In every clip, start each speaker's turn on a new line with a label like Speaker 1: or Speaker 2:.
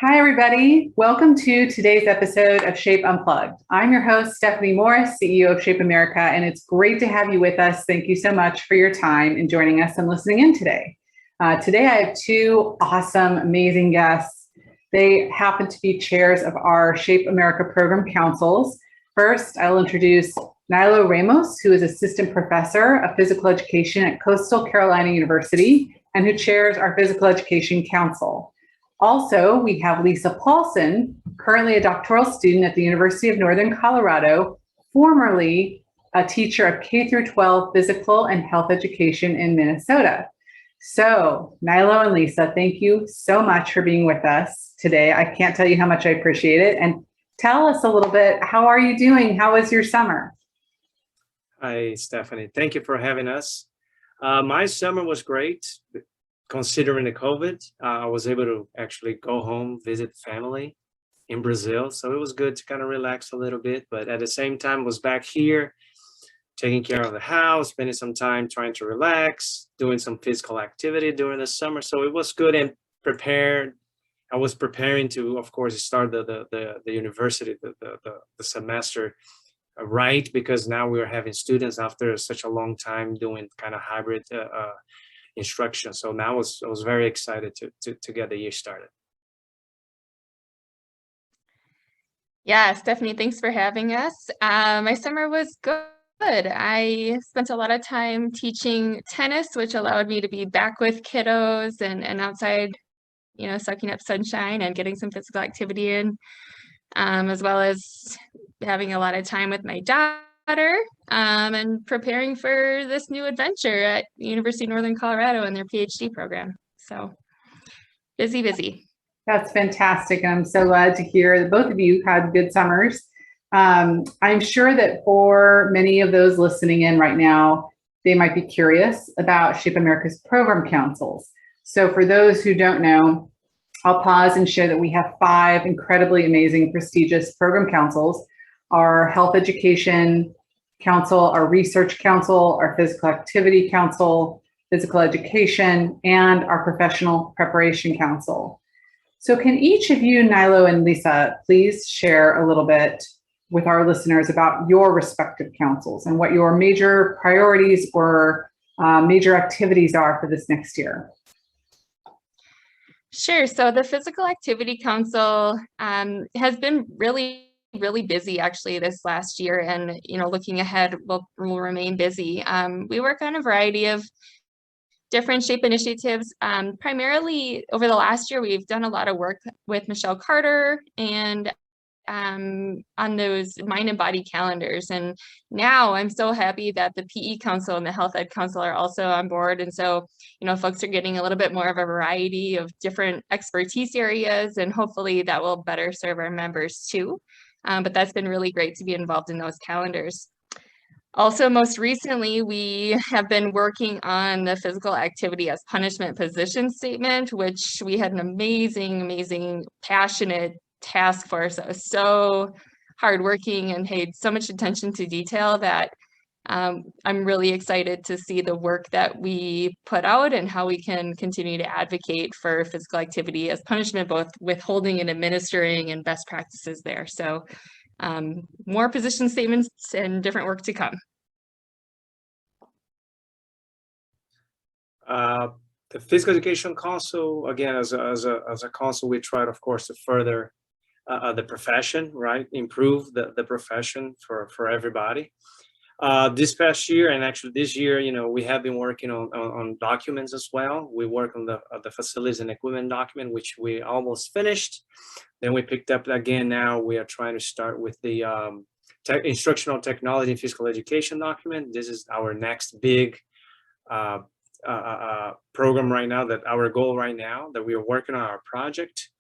Speaker 1: Hi, everybody. Welcome to today's episode of Shape Unplugged. I'm your host, Stephanie Morris, CEO of Shape America, and it's great to have you with us. Thank you so much for your time in joining us and listening in today. Today, I have two awesome, amazing guests. They happen to be chairs of our Shape America program councils. First, I'll introduce Nilo Ramos, who is assistant professor of physical education at Coastal Carolina University and who chairs our physical education council. Also, we have Lisa Paulson, currently a doctoral student at the University of Northern Colorado, formerly a teacher of K through 12 physical and health education in Minnesota. So, Nilo and Lisa, thank you so much for being with us today. I can't tell you how much I appreciate it. And tell us a little bit, how are you doing? How was your summer?
Speaker 2: Hi, Stephanie. Thank you for having us. My summer was great. Considering the COVID, I was able to actually go home, visit family in Brazil. So it was good to kind of relax a little bit. But at the same time, was back here, taking care of the house, spending some time trying to relax, doing some physical activity during the summer. So it was good and prepared. I was preparing to, of course, start the university, the semester right, because now we are having students after such a long time doing kind of hybrid instruction. So now I was very excited to get the year started.
Speaker 3: Yeah, Stephanie, thanks for having us. My summer was good. I spent a lot of time teaching tennis, which allowed me to be back with kiddos and outside, soaking up sunshine and getting some physical activity in, as well as having a lot of time with my daughter and preparing for this new adventure at the University of Northern Colorado and their PhD program. So busy.
Speaker 1: That's fantastic. I'm so glad to hear that both of you had good summers. I'm sure that for many of those listening in right now, they might be curious about Shape America's program councils. So for those who don't know, I'll pause and share that we have 5 incredibly amazing, prestigious program councils: our Health Education Council, our Research Council, our Physical Activity Council, Physical Education, and our Professional Preparation Council. So can each of you, Nilo and Lisa, please share a little bit with our listeners about your respective councils and what your major priorities or major activities are for this next year?
Speaker 3: Sure. So the Physical Activity Council has been really busy actually this last year, and looking ahead, we'll remain busy. We work on a variety of different shape initiatives. Primarily over the last year, we've done a lot of work with Michelle Carter and on those mind and body calendars. And now I'm so happy that the PE Council and the Health Ed Council are also on board. And so, folks are getting a little bit more of a variety of different expertise areas, and hopefully that will better serve our members too. But that's been really great to be involved in those calendars. Also, most recently, we have been working on the Physical Activity as Punishment position statement, which we had an amazing, passionate task force that was so hardworking and paid so much attention to detail that I'm really excited to see the work that we put out and how we can continue to advocate for physical activity as punishment, both withholding and administering, and best practices there. So more position statements and different work to come.
Speaker 2: The Physical Education Council, again, as a council, we tried, of course, to further the profession, right? Improve the profession for everybody. This past year, and actually this year, we have been working on documents as well. We work on the facilities and equipment document, which we almost finished. Then we picked up again. Now we are trying to start with the instructional technology and physical education document. This is our next big program right now, that our goal right now that we are working on our project.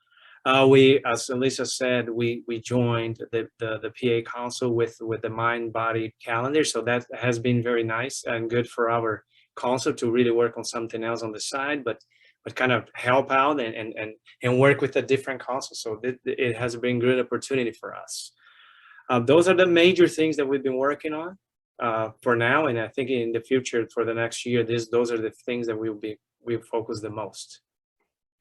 Speaker 2: We, as Lisa said, we joined the PA Council with the mind body calendar. So that has been very nice and good for our council to really work on something else on the side, but kind of help out and work with a different council. So it has been a good opportunity for us. Those are the major things that we've been working on for now, and I think in the future for the next year, those are the things that we'll focus the most.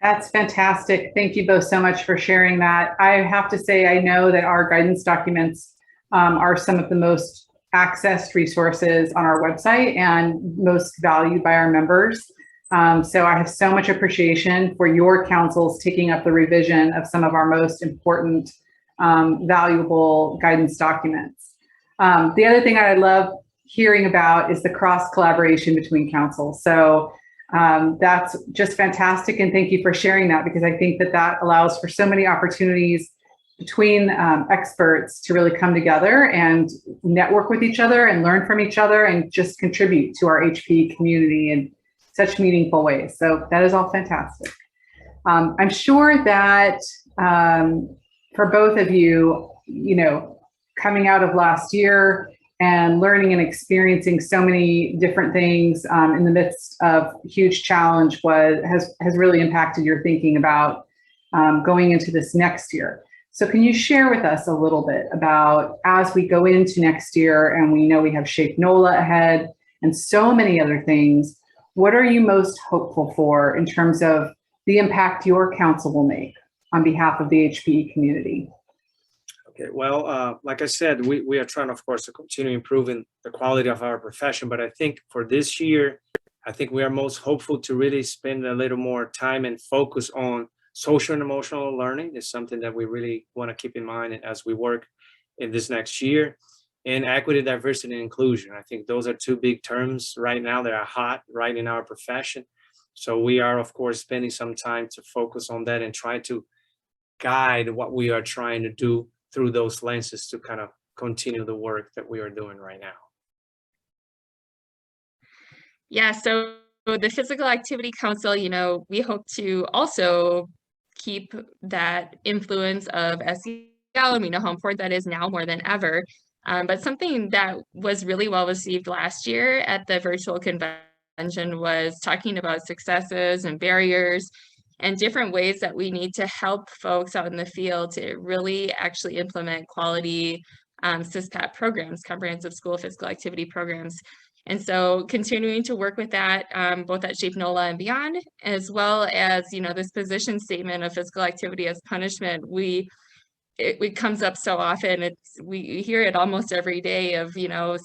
Speaker 1: That's fantastic. Thank you both so much for sharing that. I have to say, I know that our guidance documents are some of the most accessed resources on our website and most valued by our members. So I have so much appreciation for your councils taking up the revision of some of our most important, valuable guidance documents. The other thing I love hearing about is the cross collaboration between councils. So that's just fantastic. And thank you for sharing that, because I think that that allows for so many opportunities between experts to really come together and network with each other and learn from each other and just contribute to our HP community in such meaningful ways. So that is all fantastic. I'm sure that for both of you, coming out of last year and learning and experiencing so many different things in the midst of huge challenge has really impacted your thinking about going into this next year. So can you share with us a little bit about, as we go into next year and we know we have Shape NOLA ahead and so many other things, what are you most hopeful for in terms of the impact your council will make on behalf of the HPE community?
Speaker 2: Okay, well, like I said, we are trying, of course, to continue improving the quality of our profession. But I think for this year, I think we are most hopeful to really spend a little more time and focus on social and emotional learning. Is something that we really want to keep in mind as we work in this next year. And equity, diversity, and inclusion. I think those are two big terms right now that are hot right in our profession. So we are, of course, spending some time to focus on that and try to guide what we are trying to do through those lenses to kind of continue the work that we are doing right now.
Speaker 3: Yeah, so the Physical Activity Council, we hope to also keep that influence of SEL, and we know how important that is now more than ever. But something that was really well received last year at the virtual convention was talking about successes and barriers and different ways that we need to help folks out in the field to really actually implement quality CSPAP programs, comprehensive school physical activity programs. And so continuing to work with that, both at Shape NOLA and beyond, as well as, this position statement of physical activity as punishment, it comes up so often. We hear it almost every day of,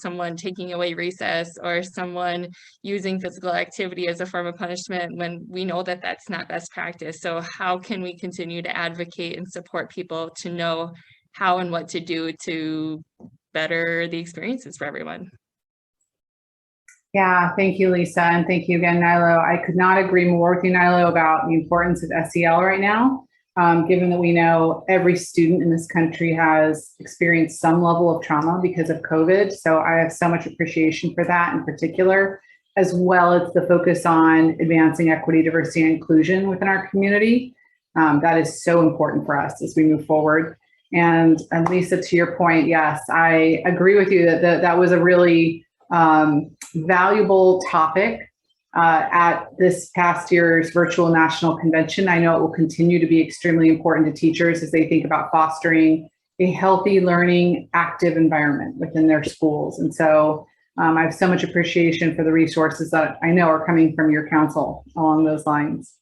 Speaker 3: someone taking away recess or someone using physical activity as a form of punishment, when we know that that's not best practice. So how can we continue to advocate and support people to know how and what to do to better the experiences for everyone?
Speaker 1: Yeah, thank you, Lisa. And thank you again, Nilo. I could not agree more with you, Nilo, about the importance of SEL right now. Given that we know every student in this country has experienced some level of trauma because of COVID. So I have so much appreciation for that in particular, as well as the focus on advancing equity, diversity, and inclusion within our community. That is so important for us as we move forward. And Lisa, to your point, yes, I agree with you that that was a really valuable topic at this past year's virtual national convention. I know it will continue to be extremely important to teachers as they think about fostering a healthy, learning, active environment within their schools. And so I have so much appreciation for the resources that I know are coming from your council along those lines.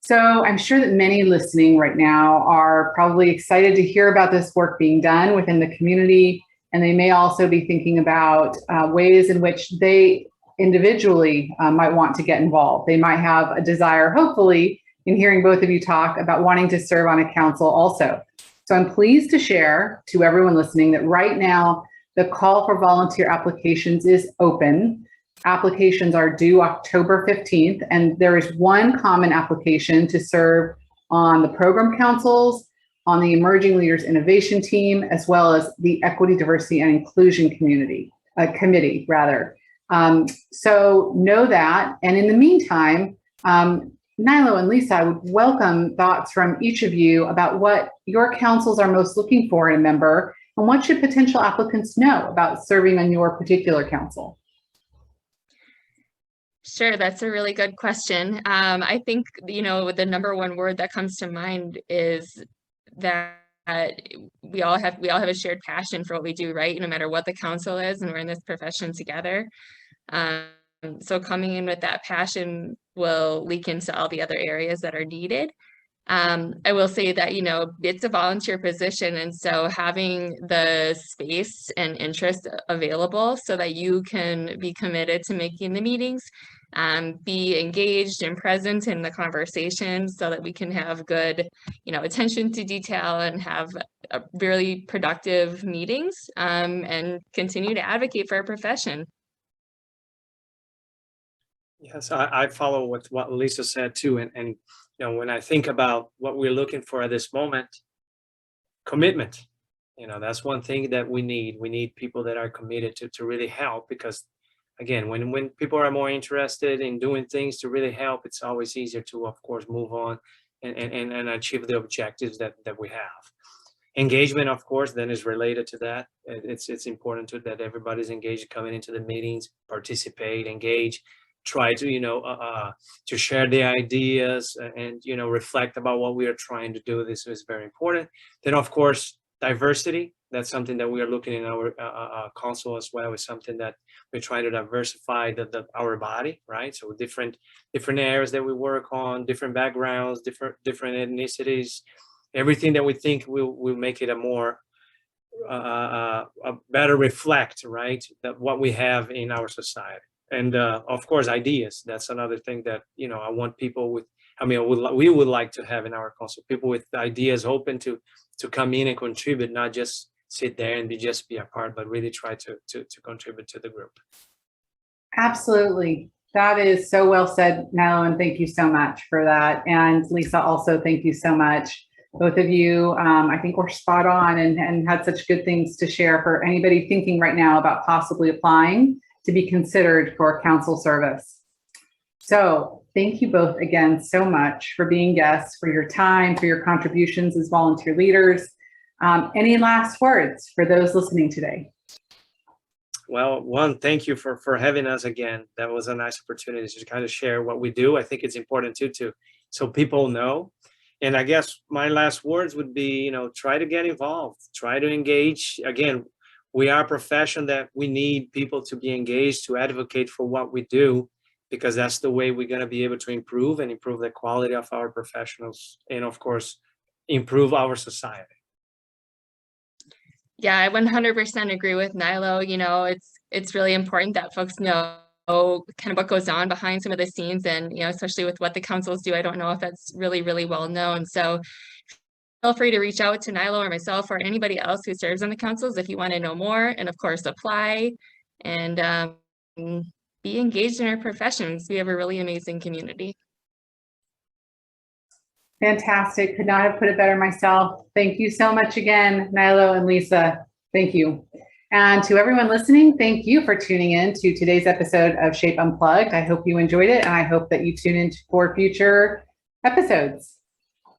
Speaker 1: So I'm sure that many listening right now are probably excited to hear about this work being done within the community, and they may also be thinking about ways in which they individually might want to get involved. They might have a desire, hopefully, in hearing both of you talk about wanting to serve on a council also. So I'm pleased to share to everyone listening that right now, the call for volunteer applications is open. Applications are due October 15th, and there is one common application to serve on the program councils, on the Emerging Leaders Innovation Team, as well as the Equity, Diversity, and Inclusion Committee. So know that. And in the meantime, Nilo and Lisa, I would welcome thoughts from each of you about what your councils are most looking for in a member, and what should potential applicants know about serving on your particular council?
Speaker 3: Sure, that's a really good question. I think, the number one word that comes to mind is that we all have a shared passion for what we do, right? No matter what the council is, and we're in this profession together. So coming in with that passion will leak into all the other areas that are needed. I will say that, it's a volunteer position. And so having the space and interest available so that you can be committed to making the meetings, be engaged and present in the conversation so that we can have good, attention to detail and have really productive meetings, and continue to advocate for our profession.
Speaker 2: Yes, I follow with what Lisa said too. And when I think about what we're looking for at this moment, commitment, that's one thing that we need. We need people that are committed to really help, because again, when people are more interested in doing things to really help, it's always easier to, of course, move on and achieve the objectives that we have. Engagement, of course, then is related to that. It's important that everybody's engaged, coming into the meetings, participate, engage, try to to share the ideas and reflect about what we are trying to do. This is very important. Then, of course, diversity. That's something that we are looking in our council as well. Is something that we're trying to diversify our body, right? So different areas that we work on, different backgrounds, different ethnicities, everything that we think will make it a more a better reflect, right, that what we have in our society. And of course, ideas. That's another thing that I want people with. We would like to have in our council people with ideas, open to come in and contribute, not just sit there and just be a part, but really try to contribute to the group.
Speaker 1: Absolutely. That is so well said, Nilo, and thank you so much for that. And Lisa, also, thank you so much. Both of you, I think, were spot on and had such good things to share for anybody thinking right now about possibly applying to be considered for council service. So thank you both again so much for being guests, for your time, for your contributions as volunteer leaders. Any last words for those listening today?
Speaker 2: Well, one, thank you for having us again. That was a nice opportunity to kind of share what we do. I think it's important too, so people know. And I guess my last words would be, try to get involved, try to engage. Again, we are a profession that we need people to be engaged, to advocate for what we do, because that's the way we're going to be able to improve the quality of our professionals, and of course, improve our society.
Speaker 3: Yeah, I 100% agree with Nilo. It's really important that folks know kind of what goes on behind some of the scenes, and especially with what the councils do. I don't know if that's really, really well known. So feel free to reach out to Nilo or myself or anybody else who serves on the councils if you want to know more, and of course apply and be engaged in our professions. We have a really amazing community.
Speaker 1: Fantastic. Could not have put it better myself. Thank you so much again, Nilo and Lisa. Thank you. And to everyone listening, thank you for tuning in to today's episode of Shape Unplugged. I hope you enjoyed it, and I hope that you tune in for future episodes.